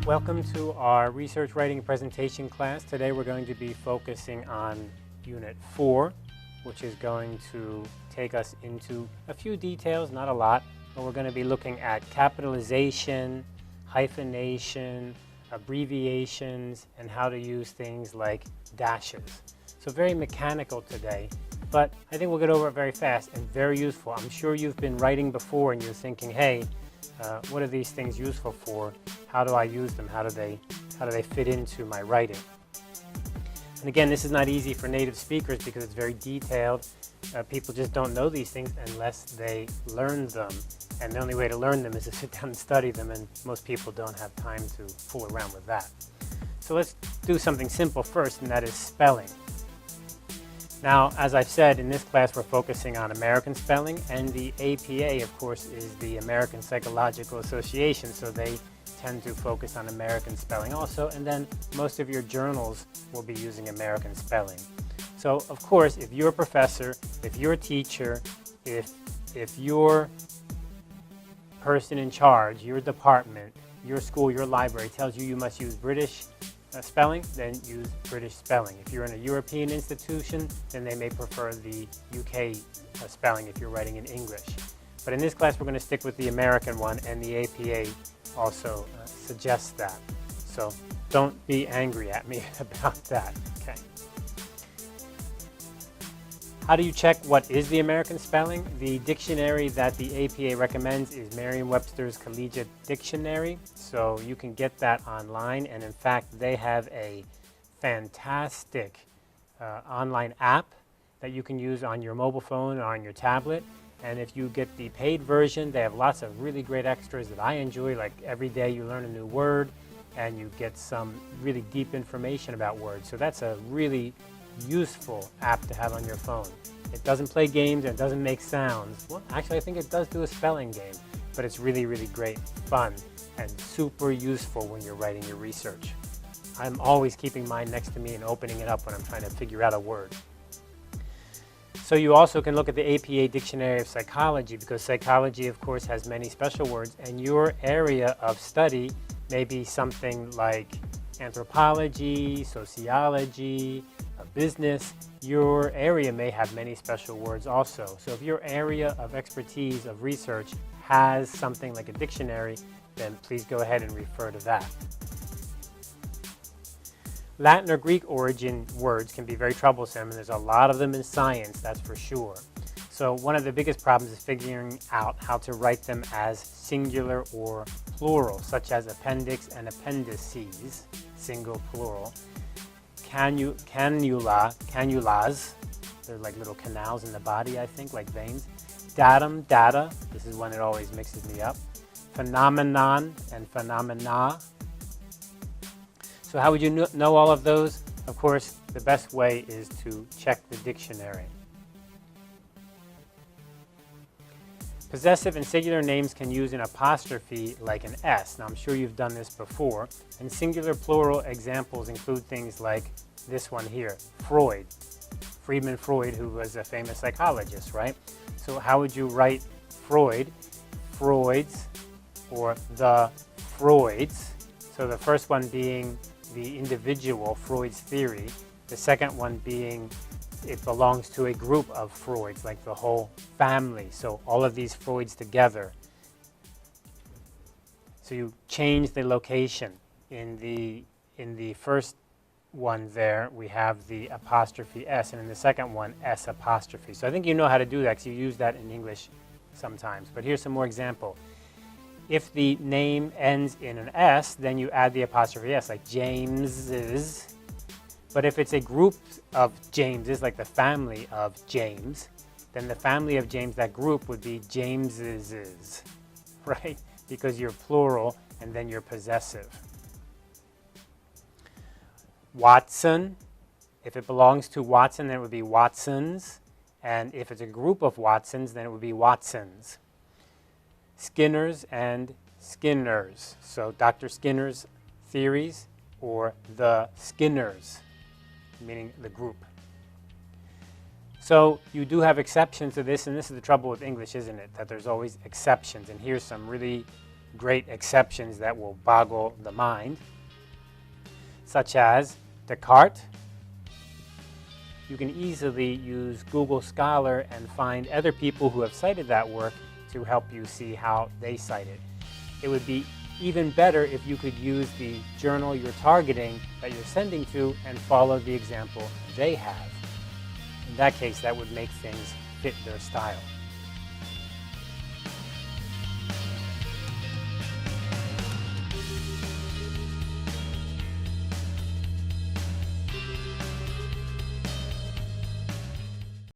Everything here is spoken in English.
Welcome to our research writing and presentation class. Today we're going to be focusing on Unit 4, which is going to take us into a few details, not a lot, but we're going to be looking at capitalization, hyphenation, abbreviations, and how to use things like dashes. So very mechanical today, but I think we'll get over it very fast and very useful. I'm sure you've been writing before and you're thinking, hey, what are these things useful for? How do I use them? How do they fit into my writing? And again, this is not easy for native speakers because it's very detailed. People just don't know these things unless they learn them. And the only way to learn them is to sit down and study them, and most people don't have time to fool around with that. So let's do something simple first, and that is spelling. Now, as I've said, in this class we're focusing on American spelling, and the APA, of course, is the American Psychological Association, so they tend to focus on American spelling also, and then most of your journals will be using American spelling. So, of course, if you're a professor, if you're a teacher, if your person in charge, your department, your school, your library tells you you must use British spelling, then use British spelling. If you're in a European institution, then they may prefer the UK spelling if you're writing in English. But in this class, we're going to stick with the American one, and the APA also suggests that. So don't be angry at me about that. Okay. How do you check what is the American spelling? The dictionary that the APA recommends is Merriam-Webster's Collegiate Dictionary. So you can get that online, and in fact, they have a fantastic online app that you can use on your mobile phone or on your tablet. And if you get the paid version, they have lots of really great extras that I enjoy, like every day you learn a new word and you get some really deep information about words. So that's a really useful app to have on your phone. It doesn't play games and it doesn't make sounds. Well, actually, I think it does do a spelling game, but it's really, really great fun and super useful when you're writing your research. I'm always keeping mine next to me and opening it up when I'm trying to figure out a word. So you also can look at the APA Dictionary of Psychology, because psychology, of course, has many special words, and your area of study may be something like anthropology, sociology, business. Your area may have many special words also. So if your area of expertise of research has something like a dictionary, then please go ahead and refer to that. Latin or Greek origin words can be very troublesome, and there's a lot of them in science, that's for sure. So one of the biggest problems is figuring out how to write them as singular or plural, such as appendix and appendices, single, plural. Cannulas, they're like little canals in the body, I think, like veins. Datum, data, this is one that always mixes me up. Phenomenon and phenomena. So how would you know all of those? Of course, the best way is to check the dictionary. Possessive and singular names can use an apostrophe like an S. Now, I'm sure you've done this before. And singular plural examples include things like this one here, Freud. Friedman Freud, who was a famous psychologist, right? So how would you write Freud, Freud's, or the Freuds? So the first one being the individual, Freud's theory. The second one being it belongs to a group of Freuds, like the whole family. So all of these Freuds together. So you change the location. In the first one there, we have the apostrophe S, and in the second one, S apostrophe. So I think you know how to do that because you use that in English sometimes. But here's some more example. If the name ends in an S, then you add the apostrophe S, like James's. But if it's a group of Jameses, like the family of James, then the family of James, that group would be James's, right? Because you're plural and then you're possessive. Watson, if it belongs to Watson, then it would be Watsons. And if it's a group of Watsons, then it would be Watsons. Skinners and Skinners. So Dr. Skinner's theories or the Skinners, meaning the group. So you do have exceptions to this, and this is the trouble with English, isn't it? That there's always exceptions. And here's some really great exceptions that will boggle the mind, such as Descartes. You can easily use Google Scholar and find other people who have cited that work to help you see how they cite it. It would be even better if you could use the journal you're targeting that you're sending to and follow the example they have. In that case, that would make things fit their style.